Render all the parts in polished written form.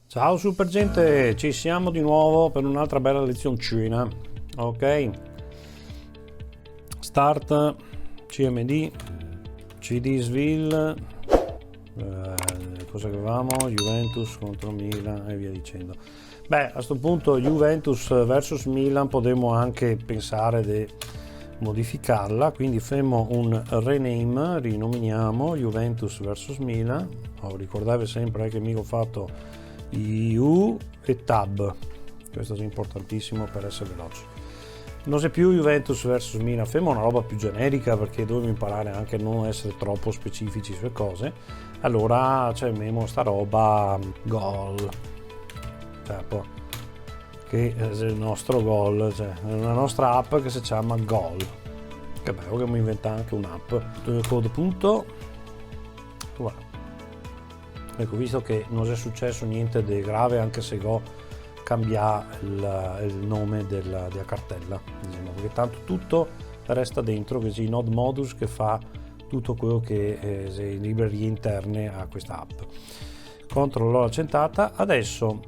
Ciao super gente, ci siamo di nuovo per un'altra bella lezioncina. Ok, start CMD, CD Sville, cosa che avevamo? Juventus contro Milan e via dicendo. Beh, a questo punto Juventus versus Milan potremmo anche pensare di modificarla, quindi faremo un rename, rinominiamo Juventus versus Milan. Ricordate sempre che mica ho fatto U e Tab, questo è importantissimo per essere veloci. Non c'è più Juventus vs Milan, facciamo una roba più generica perché dobbiamo imparare anche a non essere troppo specifici sulle cose. Allora cerchiamo sta roba gol, che è il nostro gol, cioè è una nostra app che si chiama Gol. Che bello che mi inventa anche un'app. Code punto. Voilà. Ecco, visto che non è successo niente di grave, anche se go cambia il nome della cartella, diciamo, perché tanto tutto resta dentro, così Node Modus che fa tutto quello che è librerie interne a questa app. Controllo la centata. Adesso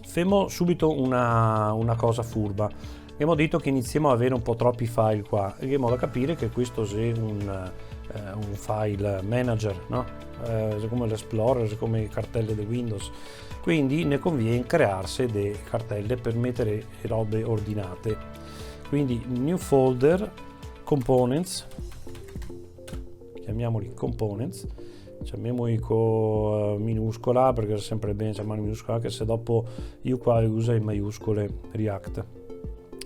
facciamo subito una cosa furba. Abbiamo detto che iniziamo ad avere un po' troppi file qua, in modo da capire che questo è un file manager, no? Come l'Explorer, come cartelle di Windows, quindi ne conviene crearsi delle cartelle per mettere robe ordinate. Quindi new folder components, chiamiamoli components, chiamiamoli con minuscola perché è sempre bene chiamare minuscola, anche se dopo io qua uso in maiuscole React.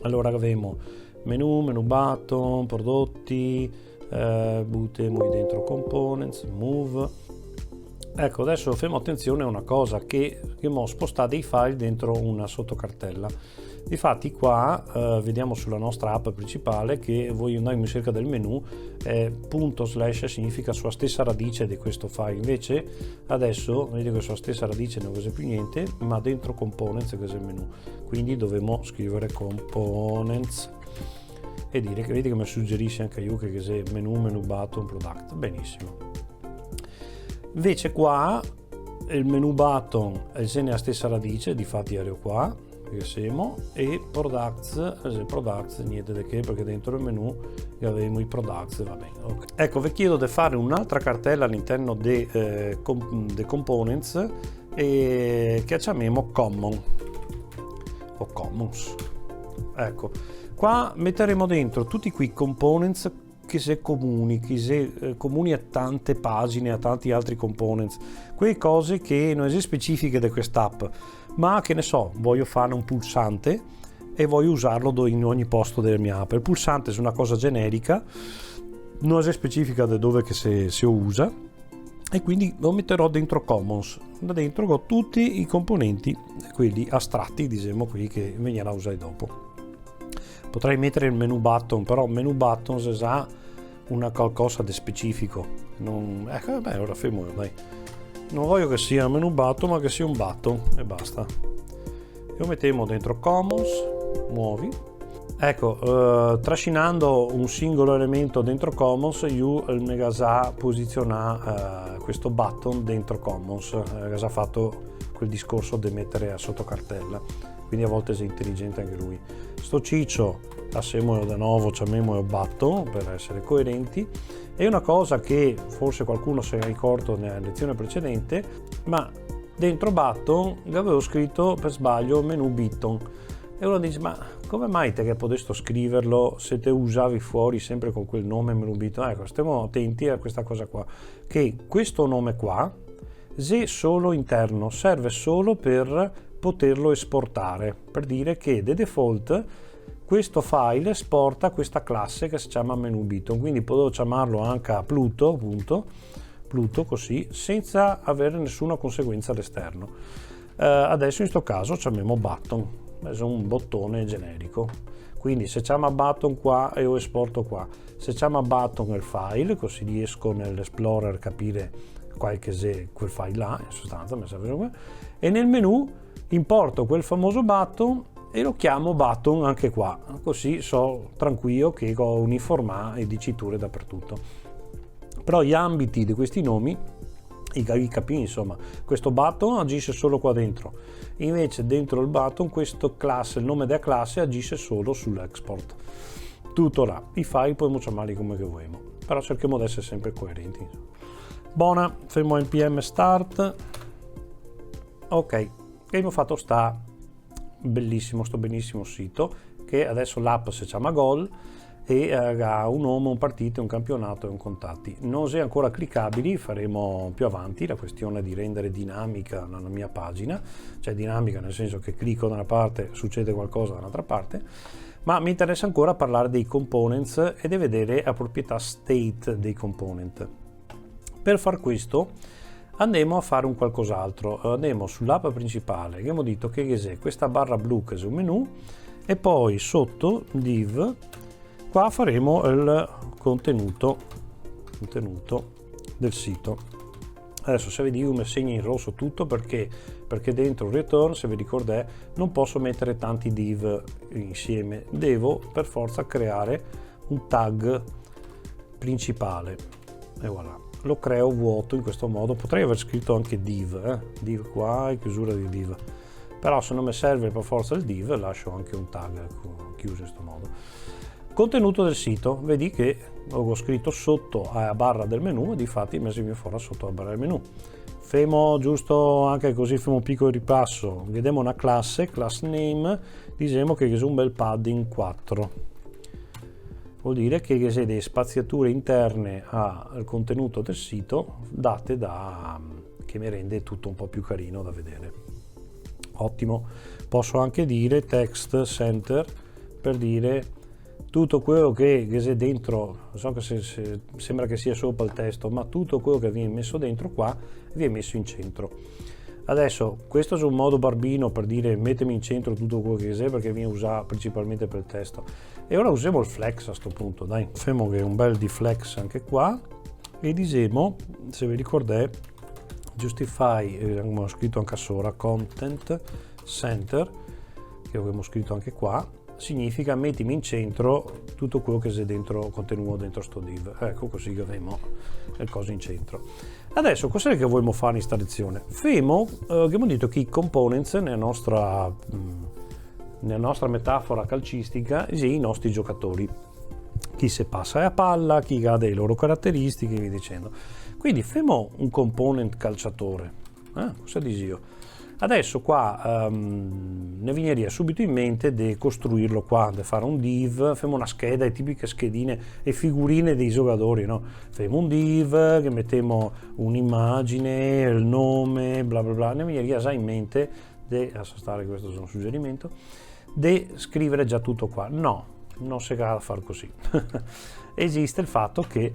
Allora avremo menu button, prodotti, buttiamo dentro components, move. Ecco, adesso facciamo attenzione a una cosa, che dobbiamo spostare dei file dentro una sottocartella. Difatti qua vediamo sulla nostra app principale che voglio andare in cerca del menu, punto slash significa sua stessa radice di questo file. Invece adesso vedete che sua stessa radice non c'è più niente, ma dentro components che c'è il menu, quindi dovremo scrivere components e dire che vedi che mi suggerisce anche io che c'è menu button product. Benissimo. Invece qua il menu button è la stessa radice, difatti ero qua che siamo, e products niente di che, perché dentro il menu avevamo i products, va bene. Okay. Ecco, vi chiedo di fare un'altra cartella all'interno dei components che chiamiamo common o commons. Ecco, qua metteremo dentro tutti quei components che se comuni a tante pagine, a tanti altri components, quelle cose che non sono specifiche di quest'app, ma che ne so, voglio fare un pulsante e voglio usarlo in ogni posto della mia app. Il pulsante è una cosa generica, non è specifica da dove che si usa, e quindi lo metterò dentro commons. Da dentro ho tutti i componenti, quelli astratti, diciamo, quelli che veniranno a usare dopo. Potrei mettere il menu button, però menu button se sa una qualcosa di specifico. Vabbè, ora fermo, dai. Non voglio che sia un menu button, ma che sia un button e basta. E lo mettiamo dentro commons, muovi. Ecco, trascinando un singolo elemento dentro commons, io mi ga posiziona questo button dentro commons, ha fatto quel discorso di mettere a sotto cartella, quindi a volte è intelligente anche lui. Sto ciccio passiamolo da nuovo, chiamiamolo button per essere coerenti. È una cosa che forse qualcuno si è ricordato nella lezione precedente, ma dentro button avevo scritto per sbaglio menu button, e uno dice: ma come mai te che potesto scriverlo se te usavi fuori sempre con quel nome menu button? Ecco, stiamo attenti a questa cosa qua, che questo nome qua, se solo interno, serve solo per poterlo esportare, per dire che the default questo file esporta questa classe che si chiama menu button, quindi potevo chiamarlo anche a Pluto, così, senza avere nessuna conseguenza all'esterno. Adesso in questo caso chiamiamo button, è un bottone generico, quindi se chiama button qua e io esporto qua, se chiama button il file, così riesco nell'Explorer a capire quel file là, in sostanza mi serve, e nel menu importo quel famoso button e lo chiamo button anche qua, così so tranquillo che ho uniformare e diciture dappertutto. Però gli ambiti di questi nomi i capi, insomma. Questo button agisce solo qua dentro, invece dentro il button questo classe, il nome della classe agisce solo sull'export. Tutto là, i file possiamo chiamarli come che vogliamo, però cerchiamo di essere sempre coerenti. Buona, fermo npm start. Ok, e abbiamo fatto sto benissimo sito, che adesso l'app si chiama Goal e ha un nome, un partito, un campionato e un contatti. Non è ancora cliccabili, faremo più avanti la questione di rendere dinamica la mia pagina, cioè dinamica nel senso che clicco da una parte, succede qualcosa da un'altra parte, ma mi interessa ancora parlare dei components e di vedere la proprietà state dei component. Per far questo andiamo a fare un qualcos'altro, andiamo sull'app principale, abbiamo detto che è questa barra blu che è un menu, e poi sotto div qua faremo il contenuto del sito. Adesso se vedi io mi segno in rosso tutto perché dentro return, se vi ricordate, non posso mettere tanti div insieme, devo per forza creare un tag principale e voilà, lo creo vuoto in questo modo. Potrei aver scritto anche div qua e chiusura di div, però se non mi serve per forza il div lascio anche un tag chiuso in questo modo. Contenuto del sito, vedi che ho scritto sotto alla barra del menu e difatti mi viene fuori sotto la barra del menu. Femo giusto anche così, femo un piccolo ripasso, vediamo una classe, class name, diciamo che è un bel padding 4. Vuol dire che c'è delle spaziature interne al contenuto del sito date che mi rende tutto un po' più carino da vedere. Ottimo, posso anche dire text center per dire tutto quello che c'è dentro, so che sembra che sia sopra il testo, ma tutto quello che viene messo dentro qua viene messo in centro. Adesso questo è un modo barbino per dire mettimi in centro tutto quello che c'è, perché viene usato principalmente per il testo. E ora usiamo il flex a questo punto, dai, facciamo che è un bel di flex anche qua e diciamo, se vi ricordate, justify, abbiamo scritto anche sopra, content center, che abbiamo scritto anche qua, significa mettimi in centro tutto quello che c'è dentro, contenuto dentro sto div. Ecco, così che abbiamo le cose in centro. Adesso cos'è che vogliamo fare in sta lezione? Abbiamo detto che i components nella nostra metafora calcistica sono i nostri giocatori, chi se passa la palla, chi ha delle loro caratteristiche e via dicendo. Quindi facciamo un component calciatore. Cosa dici io? Adesso qua ne viene subito in mente di costruirlo qua, di fare un div, facciamo una scheda, le tipiche schedine e figurine dei giocatori, no? Facciamo un div, che mettiamo un'immagine, il nome, bla bla bla, ne viene già in mente, questo è un suggerimento, di scrivere già tutto qua. No, non si va a fare così. Esiste il fatto che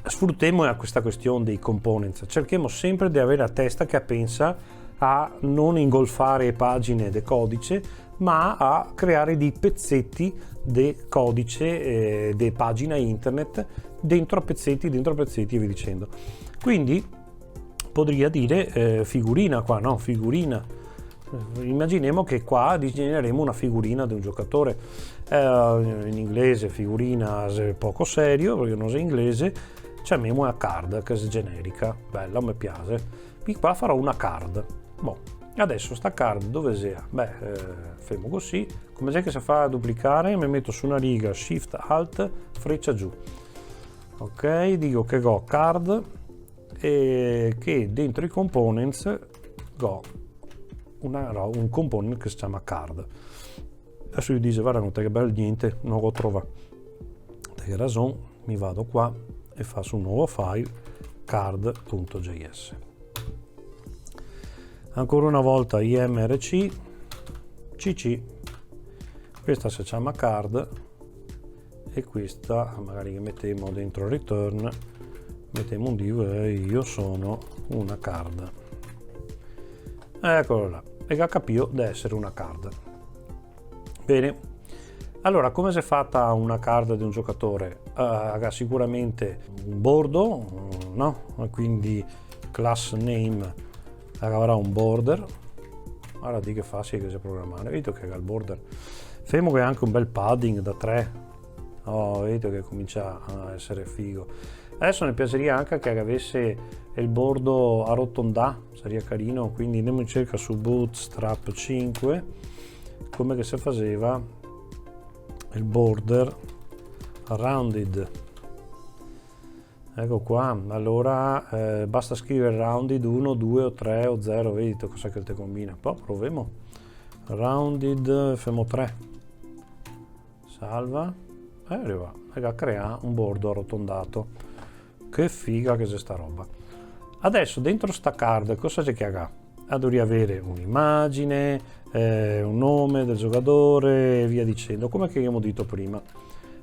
sfruttiamo questa questione dei components, cerchiamo sempre di avere la testa che pensa a non ingolfare pagine di codice, ma a creare dei pezzetti di codice, di pagina internet, dentro pezzetti e via dicendo. Quindi potrei dire figurina qua, no? Figurina. Immaginiamo che qua disegneremo una figurina di un giocatore. In inglese figurina è poco serio, perché non è inglese, chiamiamo una card, che è generica, bella, mi piace. Qui qua farò una card. Adesso sta card dove sia? Fermo così, come c'è che si fa a duplicare, mi metto su una riga, shift alt, freccia giù. Ok, dico che ho card e che dentro i components ho un component che si chiama card. Adesso io dico, guarda, non te che bello niente, non lo trovo. Te ragione, mi vado qua e faccio un nuovo file, card.js. Ancora una volta imrc cc, questa si chiama card e questa magari che mettiamo dentro return, mettiamo un div e io sono una card. Eccolo là, e che capito di essere una card. Bene, allora come si è fatta una card di un giocatore? Ha sicuramente un bordo, no? Quindi class name avrà un border. Ora di che facile che si programmare, vedo che ha il border, fermo che ha anche un bel padding da 3, vedo che comincia a essere figo. Adesso mi piacerebbe anche che avesse il bordo arrotondato, sarebbe carino, quindi andiamo in cerca su Bootstrap 5 come che si faceva il border rounded. Ecco qua, allora basta scrivere rounded 1, 2 o 3 o 0, vedi cosa che te combina. Poi proviamo rounded, femo 3, salva, e arriva a creare un bordo arrotondato. Che figa che c'è sta roba. Adesso dentro sta card cosa c'è che ha? Dovrei avere un'immagine, un nome del giocatore e via dicendo, come che abbiamo detto prima.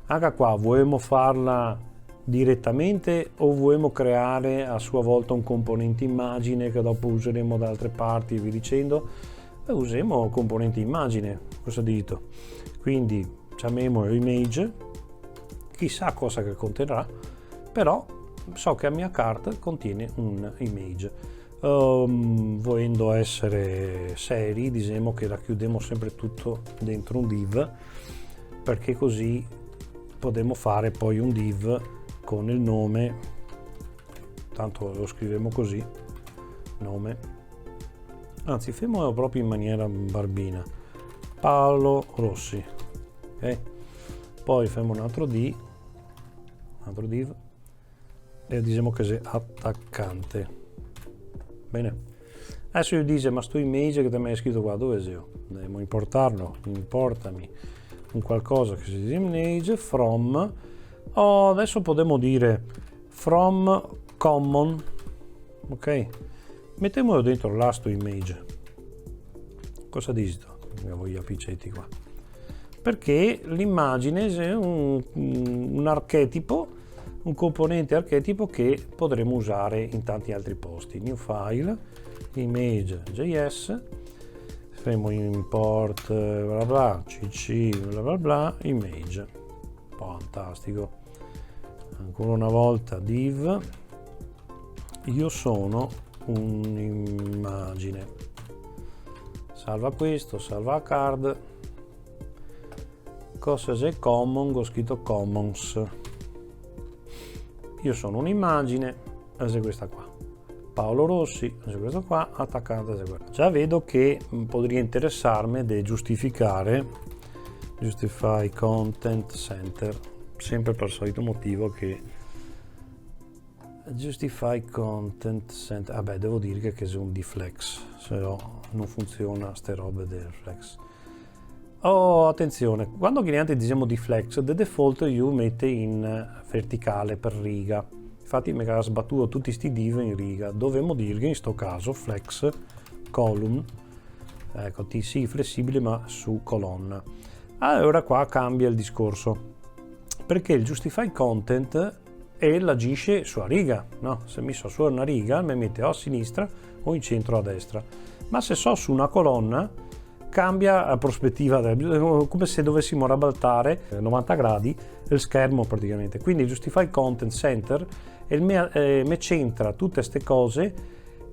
Anche qua vogliamo farla direttamente o vogliamo creare a sua volta un componente immagine che dopo useremo da altre parti e via dicendo. Usiamo componente immagine, cosa dito? Quindi chiamiamo image, chissà cosa che conterrà, però so che la mia carta contiene un image. Volendo essere seri, diciamo che racchiudiamo sempre tutto dentro un div, perché così potremo fare poi un div con il nome, tanto lo scriviamo così, nome, anzi fermo proprio in maniera barbina, Paolo Rossi, ok? Poi facciamo un altro div e diciamo che è attaccante. Bene, adesso io dico, ma sto image che ti hai scritto qua, dove sei? Dobbiamo importarlo, importami un qualcosa che si dice image from, adesso potremmo dire from common, ok? Mettiamolo dentro last image, cosa dici? Andiamo via piccetti qua, perché l'immagine è un archetipo, un componente archetipo che potremo usare in tanti altri posti. New file, image.js, facciamo import bla bla, cc bla bla bla, image. Fantastico. Ancora una volta div, io sono un'immagine. Salva questo, salva card. Cosa c'è common? Ho scritto commons. Io sono un'immagine, è questa qua. Paolo Rossi, è questo qua, attaccante, è questo. Già vedo che podría interessarmi di giustificare, justify content center, sempre per il solito motivo che justify content center, vabbè devo dire che è un deflex, se no non funziona ste robe del flex. Attenzione, quando cliente diciamo di flex, the default io mette in verticale per riga. Infatti mi ha sbattuto tutti sti div in riga. Dovremmo dire che in sto caso flex column, ecco TC flessibile ma su colonna. Allora qua cambia il discorso, perché il justify content agisce sulla riga, no? Se mi so su una riga mi mette o a sinistra o in centro a destra, ma se so su una colonna cambia la prospettiva, come se dovessimo ribaltare 90 gradi il schermo praticamente. Quindi Justify Content Center mi centra tutte queste cose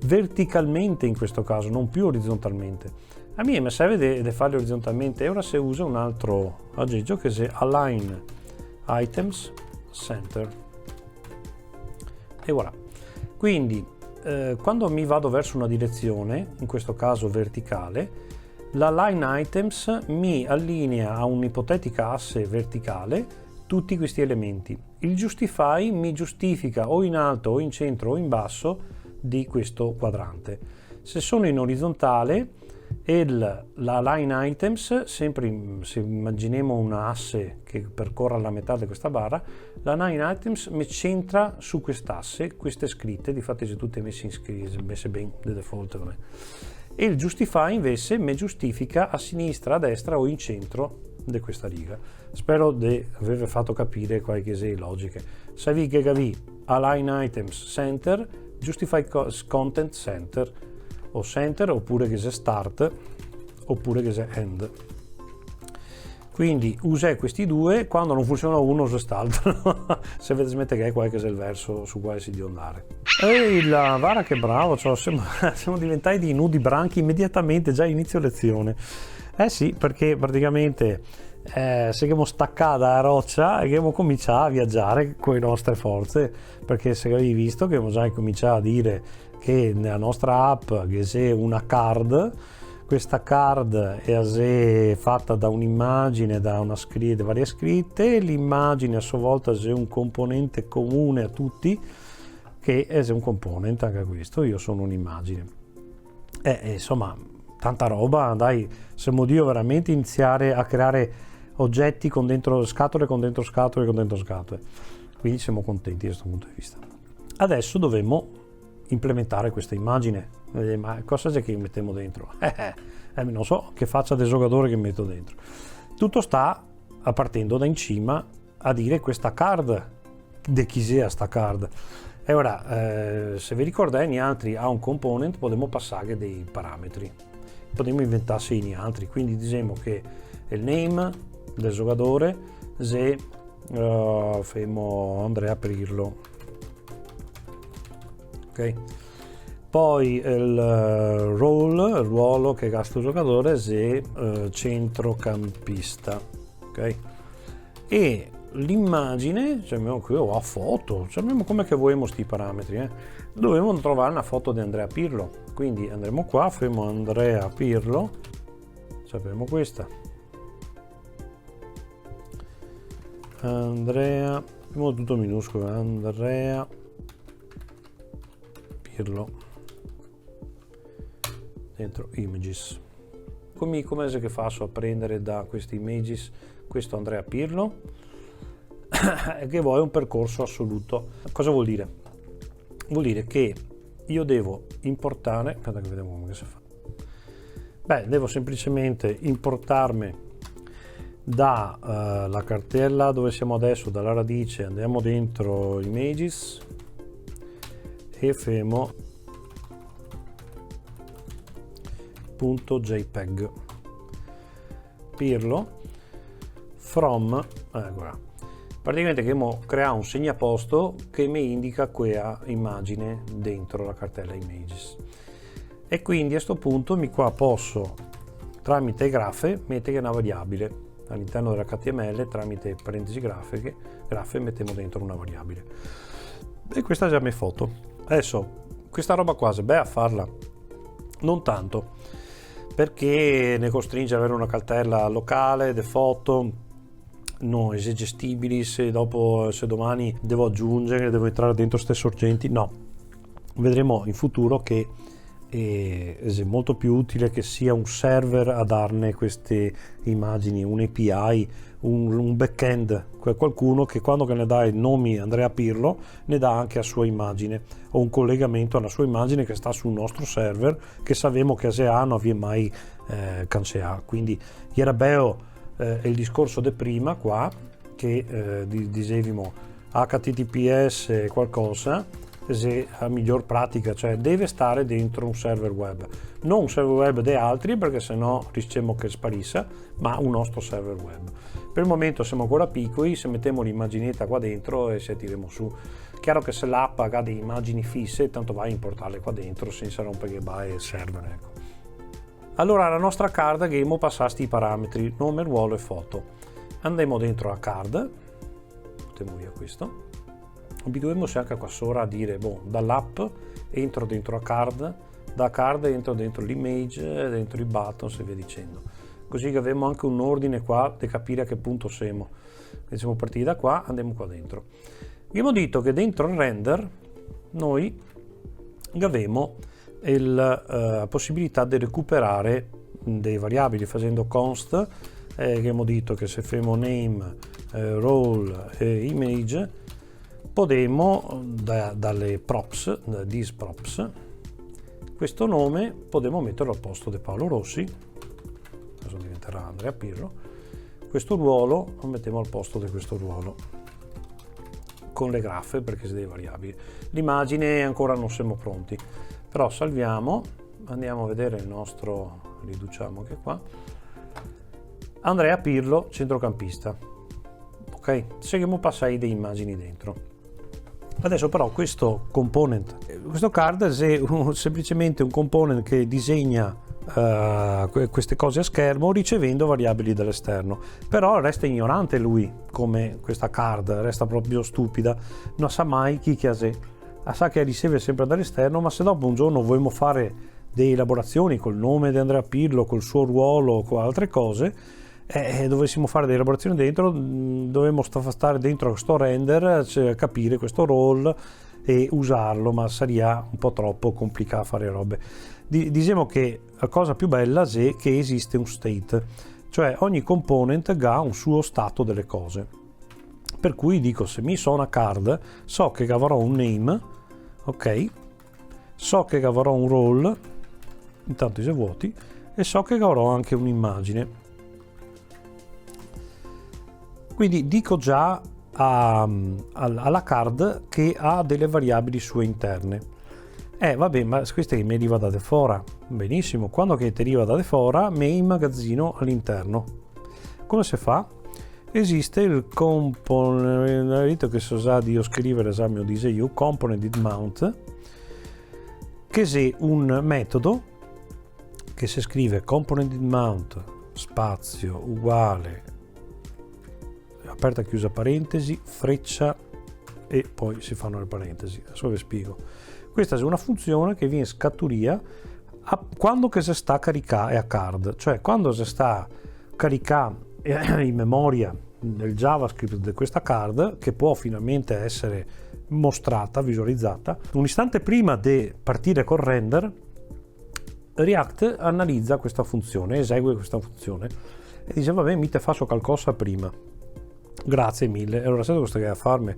verticalmente in questo caso, non più orizzontalmente. A me mi serve di farle orizzontalmente e ora se uso un altro aggeggio che è Align Items Center e voilà. Quindi quando mi vado verso una direzione, in questo caso verticale, la line items mi allinea a un'ipotetica asse verticale tutti questi elementi. Il justify mi giustifica o in alto o in centro o in basso di questo quadrante. Se sono in orizzontale la line items, sempre se immaginiamo una asse che percorra la metà di questa barra, la line items mi centra su quest'asse, queste scritte, difatti sono tutte messe bene di default. E il justify invece mi giustifica a sinistra, a destra o in centro di questa riga. Spero di aver fatto capire qualche logiche. Se vi che capi align items center, justify content center o center, oppure che sia start oppure che sia end. Quindi usa questi due, quando non funziona uno usa quest'altro. Se vedete smette che è qual che è il verso su quale si deve andare. Ehi la Vara che bravo, cioè, siamo diventati di nudi branchi immediatamente, già inizio lezione. Sì, perché praticamente se abbiamo staccato la roccia e abbiamo cominciato a viaggiare con le nostre forze, perché se avevi visto che abbiamo già cominciato a dire che nella nostra app che c'è una card, questa card è fatta da un'immagine, da varie scritte, l'immagine a sua volta è un componente comune a tutti, che è un componente anche questo, io sono un'immagine. Insomma, tanta roba, dai, siamo Dio veramente iniziare a creare oggetti con dentro scatole, con dentro scatole, con dentro scatole. Quindi siamo contenti da questo punto di vista. Adesso dovremmo implementare questa immagine. Ma cosa c'è che mettiamo dentro? Non so che faccia del giocatore che metto dentro. Tutto sta partendo da in cima a dire questa card, di chi sia sta card. E ora, se vi ricordate, in altri ha un component, potremmo passare dei parametri. Potremmo inventarsi in altri, quindi diciamo che il name del giocatore, se fermo Andrea Pirlo, ok, poi il role, il ruolo che ha questo giocatore, se centrocampista, ok, e l'immagine, cioè qui ho a foto, cioè come che vogliamo questi parametri, dobbiamo trovare una foto di Andrea Pirlo, quindi andremo qua, fermo Andrea Pirlo, sappiamo questa. Andrea, in tutto minuscolo, Andrea Pirlo, dentro images. Come se che faccio a prendere da questi images questo Andrea Pirlo e che vuoi un percorso assoluto. Cosa vuol dire? Vuol dire che io devo importare, aspetta che vediamo come si fa. Devo semplicemente importarmi da la cartella dove siamo adesso, dalla radice, andiamo dentro images e fermo .jpeg Pirlo from, eccola. Praticamente che crea un segnaposto che mi indica quella immagine dentro la cartella images, e quindi a questo punto qua posso tramite graffe mettere una variabile all'interno dell'HTML, tramite parentesi graffe mettiamo dentro una variabile, e questa già mi foto. Adesso questa roba qua se a farla non tanto, perché ne costringe ad avere una cartella locale de foto non è gestibili. Se domani devo aggiungere, devo entrare dentro queste sorgenti, no, vedremo in futuro che è molto più utile che sia un server a darne queste immagini, un API, un backend, qualcuno che quando ne dà i nomi Andrea Pirlo ne dà anche a sua immagine, o un collegamento alla sua immagine che sta sul nostro server, che sappiamo che se non vi è mai cancellato. Quindi era bello il discorso di prima qua, che dicevamo HTTPS qualcosa, se a miglior pratica, cioè deve stare dentro un server web, non un server web di altri, perché sennò rischiamo che sparisse, ma un nostro server web. Per il momento siamo ancora piccoli, se mettiamo l'immaginetta qua dentro e se tiriamo su, chiaro che se l'app ha delle immagini fisse, tanto vai a importarle qua dentro senza rompere il server, ecco. Allora la nostra card che passasti i parametri nome, ruolo e foto. Andiamo dentro la card, mettiamo via questo. Abituiamoci anche qua sopra a dire dall'app entro dentro la card, da card entro dentro l'image, dentro i buttons e via dicendo, così che abbiamo anche un ordine qua di capire a che punto siamo. Quindi siamo partiti da qua, andiamo qua dentro. Abbiamo detto che dentro il render noi abbiamo la possibilità di recuperare dei variabili facendo const, che abbiamo detto che se facciamo name, role e image, potremmo dalle props, da these props, questo nome potremmo metterlo al posto di Paolo Rossi, adesso diventerà Andrea Pirlo, questo ruolo lo mettiamo al posto di questo ruolo, con le graffe perché sono dei variabili. L'immagine ancora non siamo pronti, però salviamo, andiamo a vedere il nostro, riduciamo anche qua, Andrea Pirlo centrocampista, ok? Seguiamo passare delle immagini dentro. Adesso però questo component, questo card è semplicemente un component che disegna queste cose a schermo ricevendo variabili dall'esterno. Però resta ignorante lui, come questa card, resta proprio stupida, non sa mai chi che ha sé, sa che riceve sempre dall'esterno, ma se dopo un giorno vogliamo fare delle elaborazioni col nome di Andrea Pirlo, col suo ruolo, con altre cose, dovessimo fare delle elaborazioni dentro, dovremmo stare dentro questo render, cioè capire questo role e usarlo, ma sarebbe un po' troppo complicato fare robe. Diciamo che la cosa più bella è che esiste un state, cioè ogni component ha un suo stato delle cose, per cui dico, se mi so una card, so che avrò un name, ok, so che avrò un role, intanto i vuoti, e so che avrò anche un'immagine. Quindi dico già alla card che ha delle variabili sue interne. Vabbè, ma queste mi arriva da fora. Benissimo, quando che ti arriva da fora, mi immagazzino all'interno. Come si fa? Esiste il component, che so sa di scrivere esame o dice io, component mount, che è un metodo che si scrive component mount spazio uguale aperta chiusa parentesi freccia e poi si fanno le parentesi. Adesso vi spiego. Questa è una funzione che viene scaturia quando che si sta a caricare a card, cioè quando si sta caricare in memoria nel JavaScript di questa card, che può finalmente essere mostrata, visualizzata. Un istante prima di partire col render, React analizza questa funzione, esegue questa funzione e dice vabbè, mi te faccio qualcosa prima. Grazie mille. Allora, sai cosa stai a farmi?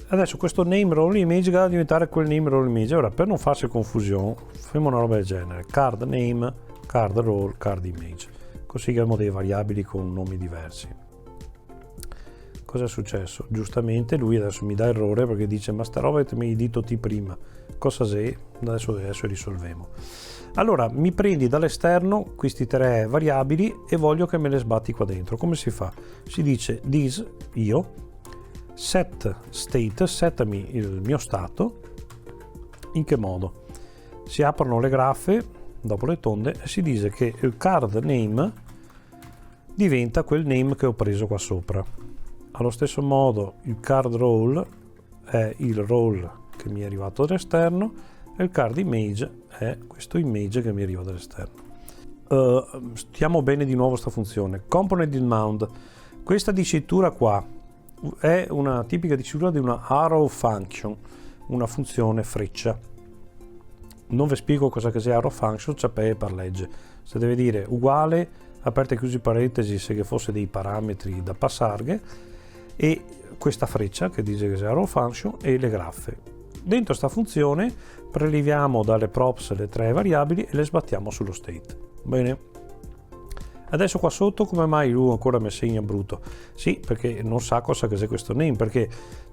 Adesso questo name role image deve diventare quel name role image. Ora, per non farsi confusione, facciamo una roba del genere: card name, card role, card image. Così abbiamo dei variabili con nomi diversi. Cosa è successo? Giustamente lui adesso mi dà errore perché dice ma sta roba che mi hai detto te prima. Cosa sei? Adesso risolviamo. Allora, mi prendi dall'esterno questi tre variabili e voglio che me le sbatti qua dentro. Come si fa? Si dice this, io, set state, settami il mio stato. In che modo? Si aprono le graffe, dopo le tonde, e si dice che il card name diventa quel name che ho preso qua sopra. Allo stesso modo il card role è il role che mi è arrivato dall'esterno e il card image è questo image che mi arriva dall'esterno. Stiamo bene di nuovo sta funzione. Component mount, questa dicitura qua è una tipica dicitura di una arrow function, una funzione freccia. Non vi spiego cosa che sia arrow function, sapete per legge. Se deve dire uguale, aperte e chiusi parentesi, se che fosse dei parametri da passare, e questa freccia che dice che sia arrow function e le graffe. Dentro sta funzione preleviamo dalle props le tre variabili e le sbattiamo sullo state. Bene. Adesso qua sotto come mai lui ancora mi segna brutto? Sì, perché non sa cosa che sia questo name, perché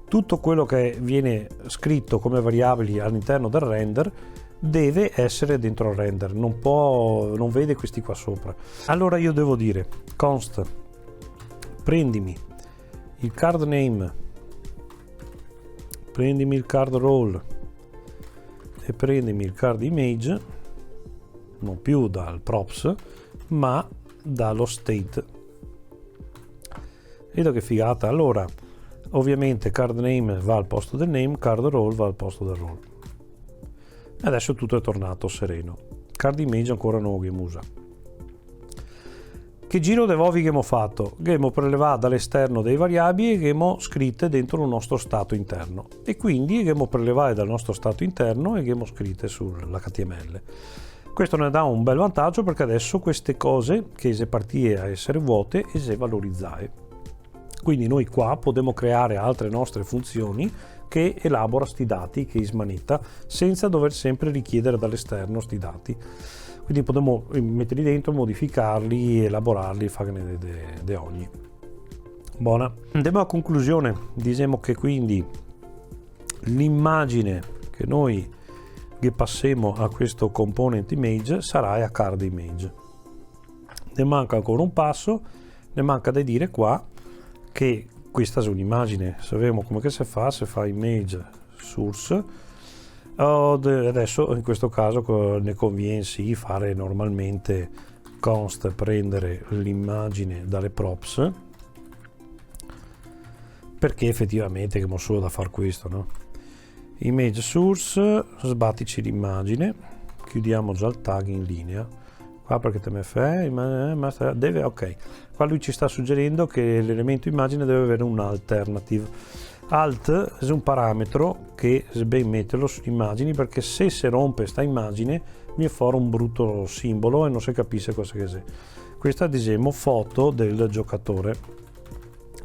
tutto quello che viene scritto come variabili all'interno del render deve essere dentro il render, non vede questi qua sopra. Allora io devo dire const prendimi il card name, prendimi il card role e prendimi il card image, non più dal props ma dallo state. Vedo che figata. Allora ovviamente card name va al posto del name, card role va al posto del role. Adesso tutto è tornato sereno. Card image ancora non lo usa. Che giro di vovi che abbiamo fatto? Che abbiamo prelevato dall'esterno dei variabili che abbiamo scritte dentro il nostro stato interno e quindi che abbiamo prelevato dal nostro stato interno e che abbiamo scritte sull'HTML. Questo ne dà un bel vantaggio perché adesso queste cose che se partire a essere vuote e se valorizzare. Quindi noi qua possiamo creare altre nostre funzioni che elabora sti dati che smanetta senza dover sempre richiedere dall'esterno sti dati. Quindi potremo metterli dentro, modificarli, elaborarli, farne de ogni. Buona. Andiamo a conclusione. Diciamo che quindi l'immagine che noi che passiamo a questo component image sarà a card image. Ne manca ancora un passo, ne manca da dire qua che questa è un'immagine, sappiamo come che si fa image source, Adesso in questo caso ne conviene sì fare normalmente const prendere l'immagine dalle props, perché effettivamente che solo da fare questo, no? Image source, sbattici l'immagine, chiudiamo già il tag in linea qua perché te me fai deve, ok, qua lui ci sta suggerendo che l'elemento immagine deve avere un alternative. Alt è un parametro che se ben metterlo sulle immagini, perché se si rompe sta immagine mi fa un brutto simbolo e non si capisce cosa che sia. Questa ad esempio foto del giocatore,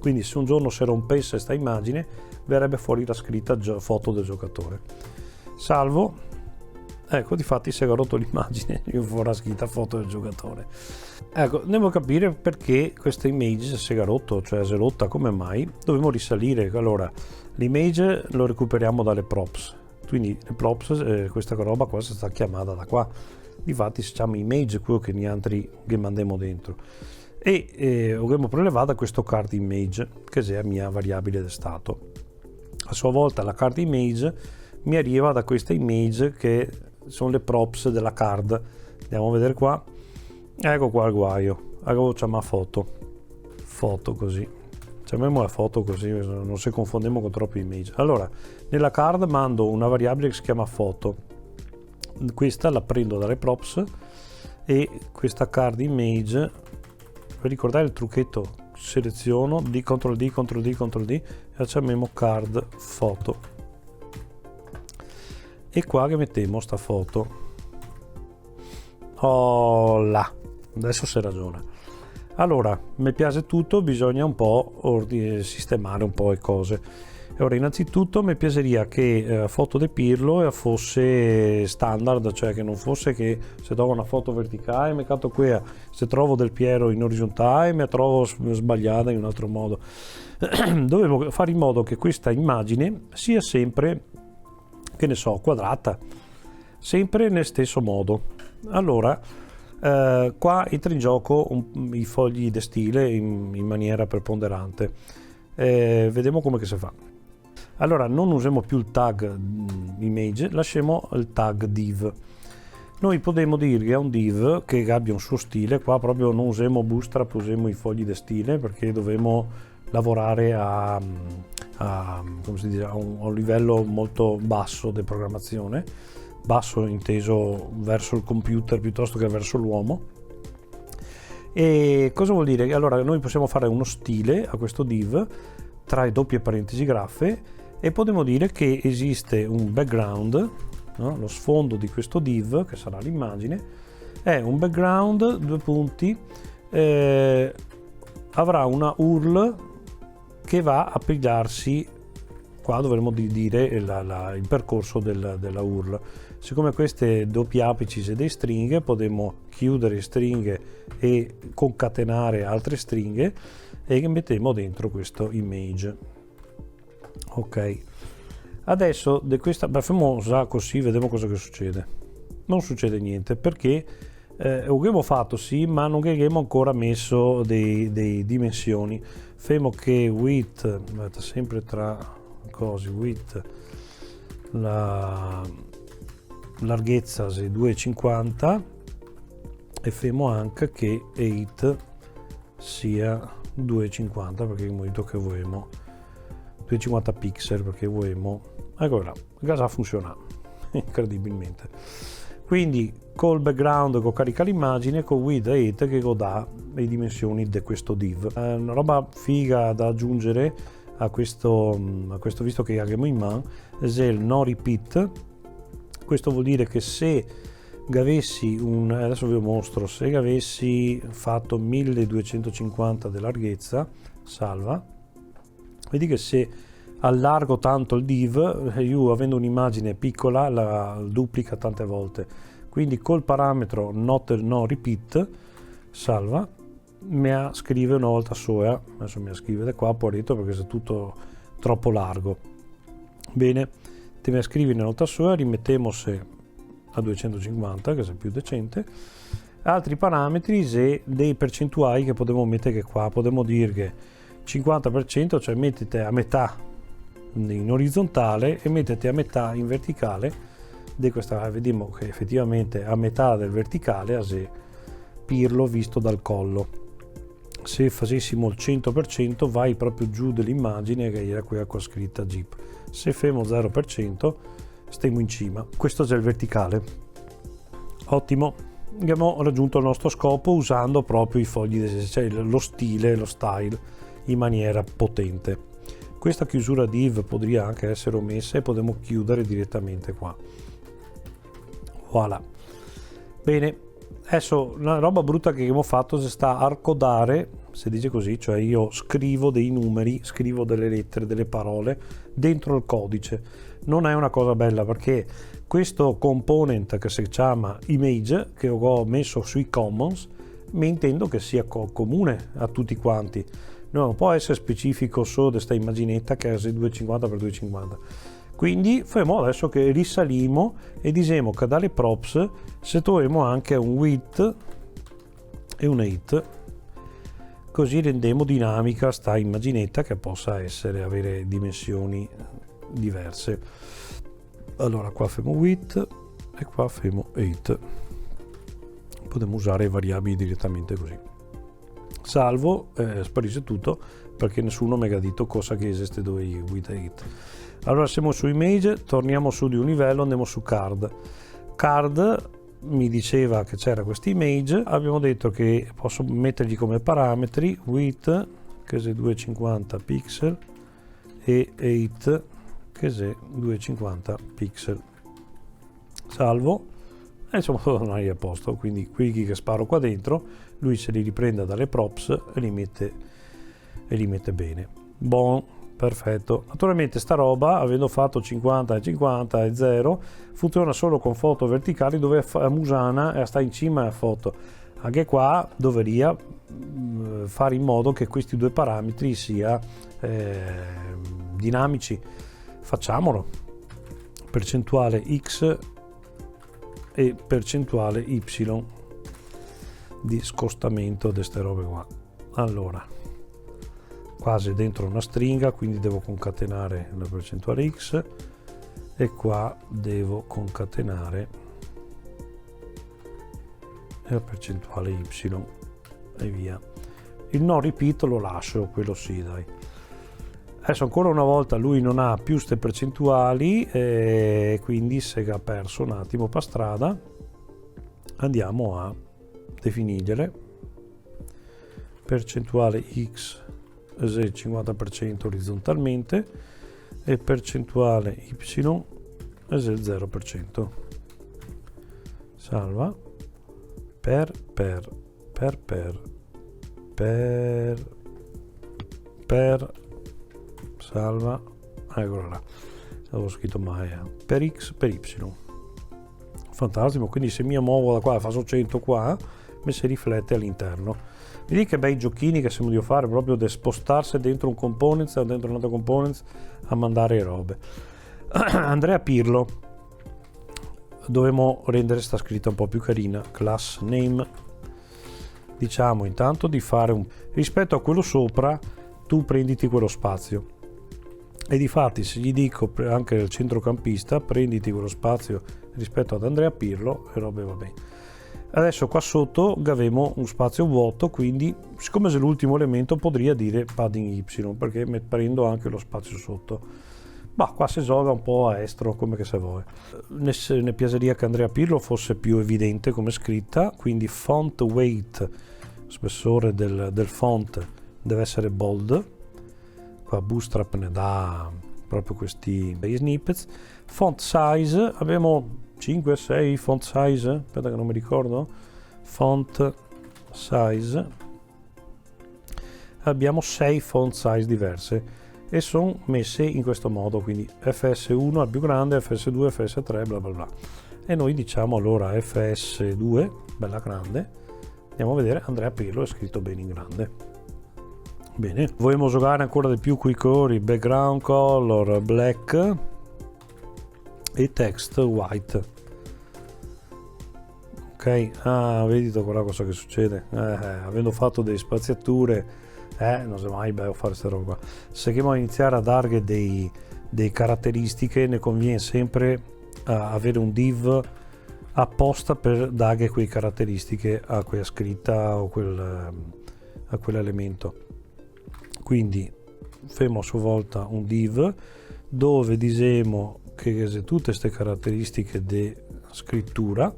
quindi se un giorno si rompesse sta immagine verrebbe fuori la scritta foto del giocatore. Salvo, ecco, difatti si è rotto l'immagine, io fuori la scritta foto del giocatore. Ecco, andiamo a capire perché questa image si è rotto, cioè si è rotta, come mai. Dobbiamo risalire. Allora, l'image lo recuperiamo dalle props, quindi le props, questa roba qua si sta chiamata da qua, difatti si chiama image quello che gli altri che mandiamo dentro, e abbiamo prelevato questo card image che è la mia variabile di stato. A sua volta la card image mi arriva da questa image che sono le props della card. Andiamo a vedere qua, ecco qua il guaio, avevo chiamato foto così, chiamiamo la foto così non si confondiamo con troppi image. Allora nella card mando una variabile che si chiama foto, questa la prendo dalle props, e questa card image, per ricordare il trucchetto, seleziono D, CTRL D, CTRL D, CTRL D e la chiamiamo card foto, e qua che mettiamo sta foto. Oh là, adesso si ragiona. Allora, mi piace tutto, bisogna un po' sistemare un po' le cose. Ora, innanzitutto mi piaceria che foto di Pirlo fosse standard, cioè che non fosse che se trovo una foto verticale mi catto qui, se trovo del Piero in orizzontale mi trovo sbagliata in un altro modo. Dovevo fare in modo che questa immagine sia sempre, che ne so, quadrata, sempre nel stesso modo. Allora qua entra in gioco i fogli di stile in maniera preponderante. Vediamo come che si fa. Allora non usiamo più il tag image, lasciamo il tag div. Noi potremmo dire che è un div che abbia un suo stile. Qua proprio non usiamo bootstrap, usiamo i fogli di stile, perché dovremo lavorare come si dice, a un livello molto basso di programmazione, basso inteso verso il computer piuttosto che verso l'uomo. E cosa vuol dire? Allora noi possiamo fare uno stile a questo div tra doppie parentesi graffe, e potremmo dire che esiste un background, no? Lo sfondo di questo div, che sarà l'immagine, è un background, due punti, avrà una URL che va a pigliarsi. Qua dovremmo dire il percorso della URL. Siccome queste doppie apici sono delle stringhe, potremmo chiudere stringhe e concatenare altre stringhe e mettiamo dentro questo image. Ok, adesso di questa facciamo così, vediamo cosa che succede. Non succede niente perché abbiamo fatto sì, ma non abbiamo ancora messo dei dimensioni. Fermo che width, sempre tra cose, width, la larghezza è 2,50 e fermo anche che height sia 2,50, perché il momento che vogliamo 250 pixel, perché vogliamo, ecco là, cosa funziona incredibilmente. Quindi col background che carica l'immagine, con width e height che dà le dimensioni di questo div. Una roba figa da aggiungere a questo visto che abbiamo in mano è il no repeat. Questo vuol dire che se avessi adesso vi mostro, se avessi fatto 1250 di larghezza, salva, vedi che se allargo tanto il div, io avendo un'immagine piccola la duplica tante volte. Quindi col parametro no repeat, salva, scrive una volta sola. Adesso mi scrive da qua, poi detto perché è tutto troppo largo. Bene, te mi scrivi una volta sola, rimettiamo se a 250 che è più decente. Altri parametri e dei percentuali che potremmo mettere, che qua potremmo dire che 50%, cioè mettete a metà in orizzontale e mettete a metà in verticale, di questa, vediamo che effettivamente a metà del verticale è Pirlo visto dal collo. Se facessimo il 100% vai proprio giù dell'immagine che era qui scritta Jeep. Se fermo 0% stiamo in cima. Questo è il verticale. Ottimo, abbiamo raggiunto il nostro scopo usando proprio i fogli, cioè lo stile, lo style in maniera potente. Questa chiusura div potrebbe anche essere omessa e potremmo chiudere direttamente qua. Voilà. Bene, adesso una roba brutta che abbiamo fatto si sta a arcodare, si dice così, cioè io scrivo dei numeri, scrivo delle lettere, delle parole dentro il codice. Non è una cosa bella perché questo component che si chiama image, che ho messo sui commons, mi intendo che sia comune a tutti quanti. Non può essere specifico solo di questa immaginetta che è 250x250. Quindi faremo adesso che risalimo e diciamo che dalle props se troviamo anche un width e un height, così rendiamo dinamica sta immaginetta che possa avere dimensioni diverse. Allora qua faremo width e qua faremo height. Potremmo usare variabili direttamente così. Salvo, sparisce tutto perché nessuno mi ha detto cosa che esiste dove width e height. Allora siamo su image, torniamo su di un livello, andiamo su card. Card mi diceva che c'era questa image, abbiamo detto che posso mettergli come parametri width che è 250 pixel e height che è 250 pixel. Salvo e insomma tornare a posto, quindi qui che sparo qua dentro lui se li riprende dalle props e li mette bene. Buon, perfetto. Naturalmente sta roba, avendo fatto 50 e 50 e 0, funziona solo con foto verticali dove Musana sta in cima a foto. Anche qua doveria fare in modo che questi due parametri sia dinamici. Facciamolo. Percentuale x e percentuale y di scostamento di queste robe qua. Allora, quasi dentro una stringa, quindi devo concatenare la percentuale x e qua devo concatenare la percentuale y e via. Il no repeat lo lascio, quello sì, dai. Adesso ancora una volta lui non ha più queste percentuali e quindi se ha perso un attimo per strada andiamo a definirle. Percentuale x è il 50% orizzontalmente e percentuale y è il 0%. Salva per salva, eccola là, avevo scritto Maya, per x, per y. Fantastico, quindi se mi muovo da qua e faccio 100 qua, mi si riflette all'interno. Vedi che bei giochini che siamo di fare, proprio di spostarsi dentro un component o dentro un altro component a mandare robe. Andrea Pirlo, dovremmo rendere sta scritta un po' più carina, class name, diciamo intanto di fare rispetto a quello sopra, tu prenditi quello spazio. E difatti se gli dico anche il centrocampista prenditi quello spazio rispetto ad Andrea Pirlo e robe va bene. Adesso qua sotto avremo un spazio vuoto, quindi siccome è l'ultimo elemento potrei dire padding y perché prendo anche lo spazio sotto. Ma qua si gioca un po' a estro come che se vuoi. Ne piaceria che Andrea Pirlo fosse più evidente come scritta, quindi font weight, spessore del font deve essere bold. Qua Bootstrap ne dà proprio questi bei snippets. Font size, abbiamo 5, 6 font size, aspetta che non mi ricordo. Font size, abbiamo 6 font size diverse e sono messe in questo modo, quindi FS1 al più grande, FS2, FS3, bla bla bla. E noi diciamo allora FS2, bella grande, andiamo a vedere, Andrea Pirlo è scritto bene in grande. Bene, vogliamo giocare ancora di più qui colori, background color black e text white. Ok, vedi guarda cosa che succede, avendo fatto delle spaziature, non so mai bello fare queste robe qua. Se dobbiamo iniziare a dare dei caratteristiche ne conviene sempre avere un div apposta per dare quelle caratteristiche a quella scritta o a quell'elemento. Quindi facciamo a sua volta un div dove diciamo che tutte queste caratteristiche di scrittura,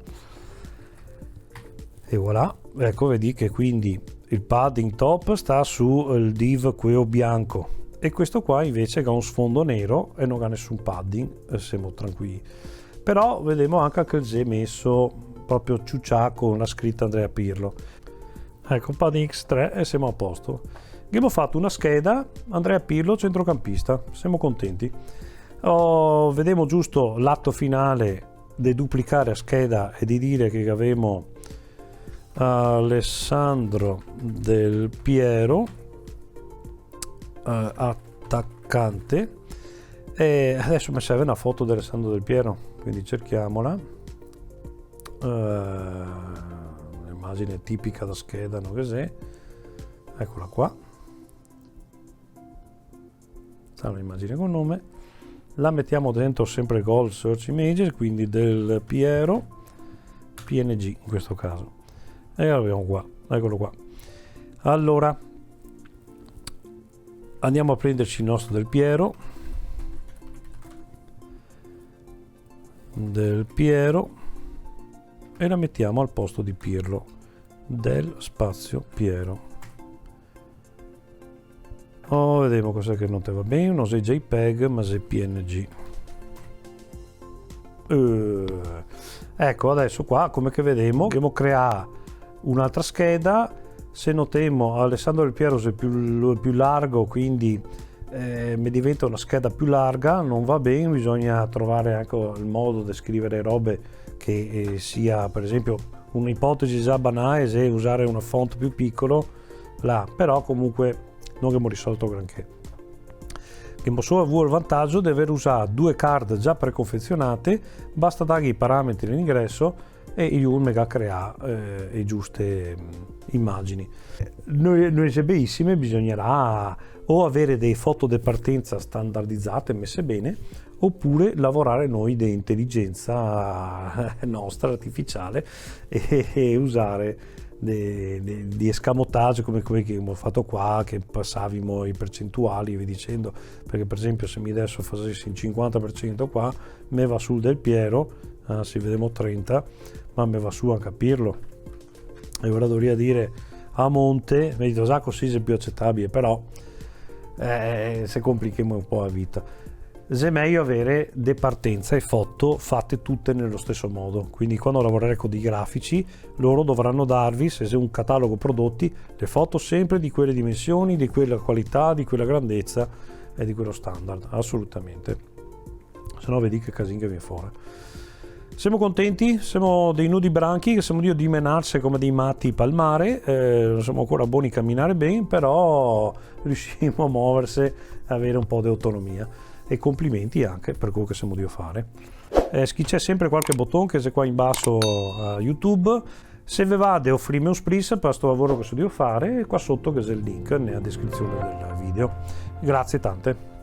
e voilà. Ecco, vedi che quindi il padding top sta sul div quello bianco e questo qua invece ha un sfondo nero e non ha nessun padding, e siamo tranquilli. Però vediamo anche che c'è messo proprio ciuccia con la scritta Andrea Pirlo. Ecco, padding X3 e siamo a posto. Abbiamo fatto una scheda Andrea Pirlo centrocampista, siamo contenti. Vediamo giusto l'atto finale di duplicare a scheda e di dire che abbiamo Alessandro Del Piero attaccante, e adesso mi serve una foto di Alessandro Del Piero, quindi cerchiamola. Un'immagine tipica da scheda, no? Che sei? Eccola qua, sta un'immagine con nome, la mettiamo dentro sempre Gold Search Images, quindi Del Piero PNG in questo caso, e abbiamo qua, eccolo qua. Allora andiamo a prenderci il nostro Del Piero e la mettiamo al posto di Pirlo, Del spazio Piero. Vediamo cos'è che non te va bene, non sei JPEG ma sei PNG. Ecco, adesso qua come che vediamo dobbiamo creare un'altra scheda. Se notiamo Alessandro Del Piero è più largo, quindi mi diventa una scheda più larga, non va bene, bisogna trovare anche il modo di scrivere robe che sia, per esempio, un'ipotesi già banale è usare una font più piccolo là, però comunque non abbiamo risolto granché. Abbiamo solo avuto il vantaggio di aver usato due card già preconfezionate, basta dargli i parametri all'ingresso e io mi crea le giuste immagini. Noi benissime bisognerà o avere delle foto di partenza standardizzate messe bene, oppure lavorare noi di intelligenza nostra artificiale e usare di escamotage come che abbiamo fatto qua, che passavamo i percentuali e via dicendo, perché per esempio se mi adesso facessi il 50% qua me va sul Del Piero, se vediamo 30, ma me va su anche a Pirlo, e ora dovrei dire a monte, mi dico già così è più accettabile, però se complichiamo un po' la vita. È meglio avere de partenza e foto fatte tutte nello stesso modo, quindi quando lavorare con dei grafici loro dovranno darvi, se è un catalogo prodotti, le foto sempre di quelle dimensioni, di quella qualità, di quella grandezza e di quello standard, assolutamente, se no vedi che casino che viene fuori. Siamo contenti, siamo dei nudi branchi, che siamo di menarsi come dei matti palmare, non siamo ancora buoni a camminare bene, però riusciamo a muoversi e avere un po' di autonomia. E complimenti anche per quello che siamo di fare. C'è sempre qualche bottone che c'è qua in basso a YouTube. Se vi va di offrirmi un spritz per questo lavoro che so di fare, qua sotto che c'è il link nella descrizione del video. Grazie tante.